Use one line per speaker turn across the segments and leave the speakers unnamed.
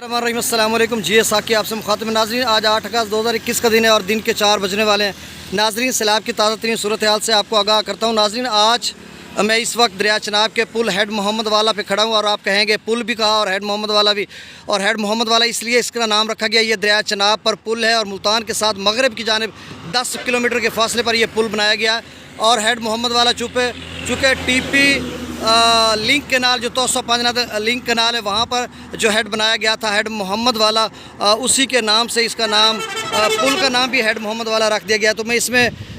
السلام علیکم، G.A.Saqi آپ سے مخاطب ناظرین۔ آج 8 اگست 2021 کا دن ہے اور دن کے 4 بجنے والے ہیں۔ ناظرین، سیلاب کی تازہ ترین صورتحال سے آپ کو آگاہ کرتا ہوں۔ ناظرین، آج میں اس وقت دریا چناب کے پل ہیڈ محمد والا پہ کھڑا ہوں، اور آپ کہیں گے پل بھی کہا اور ہیڈ محمد والا بھی، اور ہیڈ محمد والا اس لیے اس کا نام رکھا گیا۔ یہ دریا چناب پر پل ہے اور ملتان کے ساتھ مغرب کی جانب 10 کلومیٹر کے فاصلے پر یہ پل بنایا گیا ہے، اور ہیڈ محمد والا چونکہ ٹی پی لنک کنال جو 205 لنک کنال ہے وہاں پر جو ہیڈ بنایا گیا تھا ہیڈ محمد والا، اسی کے نام سے اس کا نام پل کا نام بھی ہیڈ محمد والا رکھ دیا گیا۔ تو میں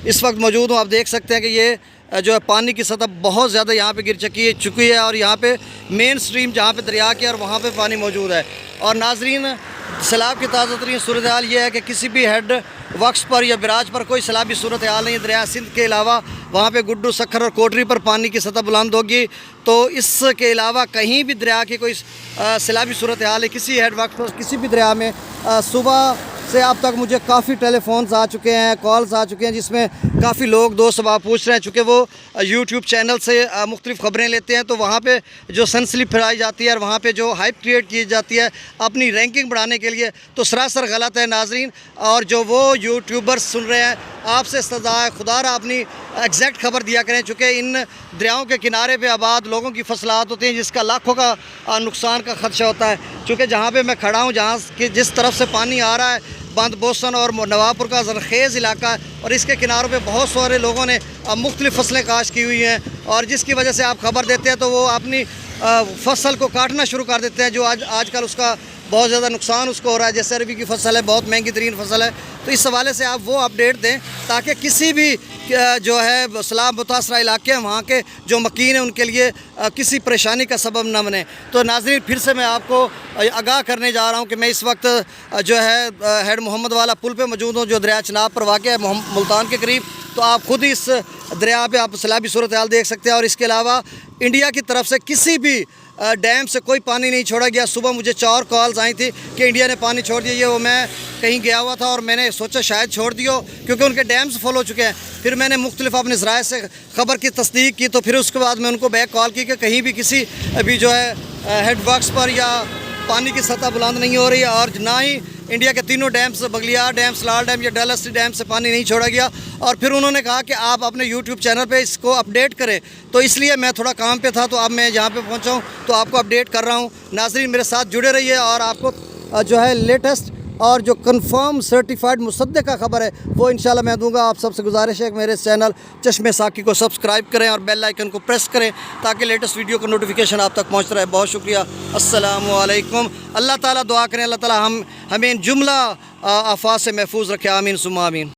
اس وقت موجود ہوں۔ آپ دیکھ سکتے ہیں کہ یہ جو ہے پانی کی سطح بہت زیادہ یہاں پہ گر چکی ہے، اور یہاں پہ مین سٹریم جہاں پہ دریا کی اور وہاں پہ پانی موجود ہے۔ اور ناظرین، سیلاب کی تازہ ترین صورتحال یہ ہے کہ کسی بھی ہیڈ وقت پر یا براج پر کوئی سیلابی صورتحال نہیں۔ دریا سندھ کے علاوہ وہاں پہ گڈو، سکھر اور کوٹری پر پانی کی سطح بلند ہوگی، تو اس کے علاوہ کہیں بھی دریا کی کوئی سیلابی صورتحال ہے کسی ہیڈ وقت پر کسی بھی دریا میں۔ صبح سے اب تک مجھے کافی ٹیلی فونز آ چکے ہیں، کالز آ چکے ہیں، جس میں کافی لوگ دوست اب پوچھ رہے ہیں، چونکہ وہ یوٹیوب چینل سے مختلف خبریں لیتے ہیں، تو وہاں پہ جو سنسلی پھیلائی جاتی ہے اور وہاں پہ جو ہائپ کریٹ کی جاتی ہے اپنی رینکنگ بڑھانے کے لیے، تو سراسر غلط ہے ناظرین۔ اور جو وہ یوٹیوبرز سن رہے ہیں، آپ سے استدعا ہے خدا را اپنی ایگزیکٹ خبر دیا کریں، چونکہ ان دریاؤں کے کنارے پہ آباد لوگوں کی فصلات ہوتی ہیں جس کا لاکھوں کا نقصان کا خدشہ ہوتا ہے۔ چونکہ جہاں پہ میں کھڑا ہوں، جس طرف سے پانی آ رہا ہے، بند بوسن اور نواب پور کا زرخیز علاقہ ہے، اور اس کے کناروں پہ بہت سارے لوگوں نے مختلف فصلیں کاشت کی ہوئی ہیں، اور جس کی وجہ سے آپ خبر دیتے ہیں تو وہ اپنی فصل کو کاٹنا شروع کر دیتے ہیں، جو آج کل اس کا بہت زیادہ نقصان اس کو ہو رہا ہے۔ جیسے ربی کی فصل ہے، بہت مہنگی ترین فصل ہے، تو اس حوالے سے آپ وہ اپڈیٹ دیں تاکہ کسی بھی جو ہے سیلاب متاثرہ علاقے ہیں وہاں کے جو مکین ہیں ان کے لیے کسی پریشانی کا سبب نہ بنے۔ تو ناظرین، پھر سے میں آپ کو آگاہ کرنے جا رہا ہوں کہ میں اس وقت جو ہے ہیڈ محمد والا پل پہ موجود ہوں، جو دریا چناب پر واقع ہے ملتان کے قریب۔ تو آپ خود ہی اس دریا پہ آپ سیلابی صورتحال دیکھ سکتے ہیں، اور اس کے علاوہ انڈیا کی طرف سے کسی بھی ڈیم سے کوئی پانی نہیں چھوڑا گیا۔ صبح مجھے 4 کالز آئی تھی کہ انڈیا نے پانی چھوڑ دیا، یہ وہ میں کہیں گیا ہوا تھا اور میں نے سوچا شاید چھوڑ دیو، کیونکہ ان کے ڈیمز فل ہو چکے ہیں۔ پھر میں نے مختلف اپنے ذرائع سے خبر کی تصدیق کی، تو پھر اس کے بعد میں ان کو بیک کال کی کہ کہیں بھی کسی ابھی جو ہے ہیڈ ورکس پر یا پانی کی سطح بلند نہیں ہو رہی ہے، اور نہ ہی انڈیا کے تینوں ڈیمز بغلیار ڈیم، سلال ڈیم یا ڈیلسٹی ڈیم سے پانی نہیں چھوڑا گیا۔ اور پھر انہوں نے کہا کہ آپ اپنے یوٹیوب چینل پہ اس کو اپڈیٹ کریں، تو اس لیے میں تھوڑا کام پہ تھا، تو اب میں یہاں پہ پہنچا ہوں تو آپ کو اپڈیٹ کر رہا ہوں۔ ناظرین، میرے ساتھ جڑے رہیے، اور آپ کو جو ہے لیٹسٹ اور جو کنفرم سرٹیفائڈ مصدقہ خبر ہے وہ انشاءاللہ میں دوں گا۔ آپ سب سے گزارش ہے کہ میرے چینل چشمِ ساقی کو سبسکرائب کریں اور بیل آئیکن کو پریس کریں تاکہ لیٹسٹ ویڈیو کا نوٹیفیکیشن آپ تک پہنچتا رہے۔ بہت شکریہ، السلام علیکم۔ اللہ تعالیٰ دعا کریں، اللہ تعالیٰ ہمیں جملہ آفات سے محفوظ رکھے، آمین ثم آمین۔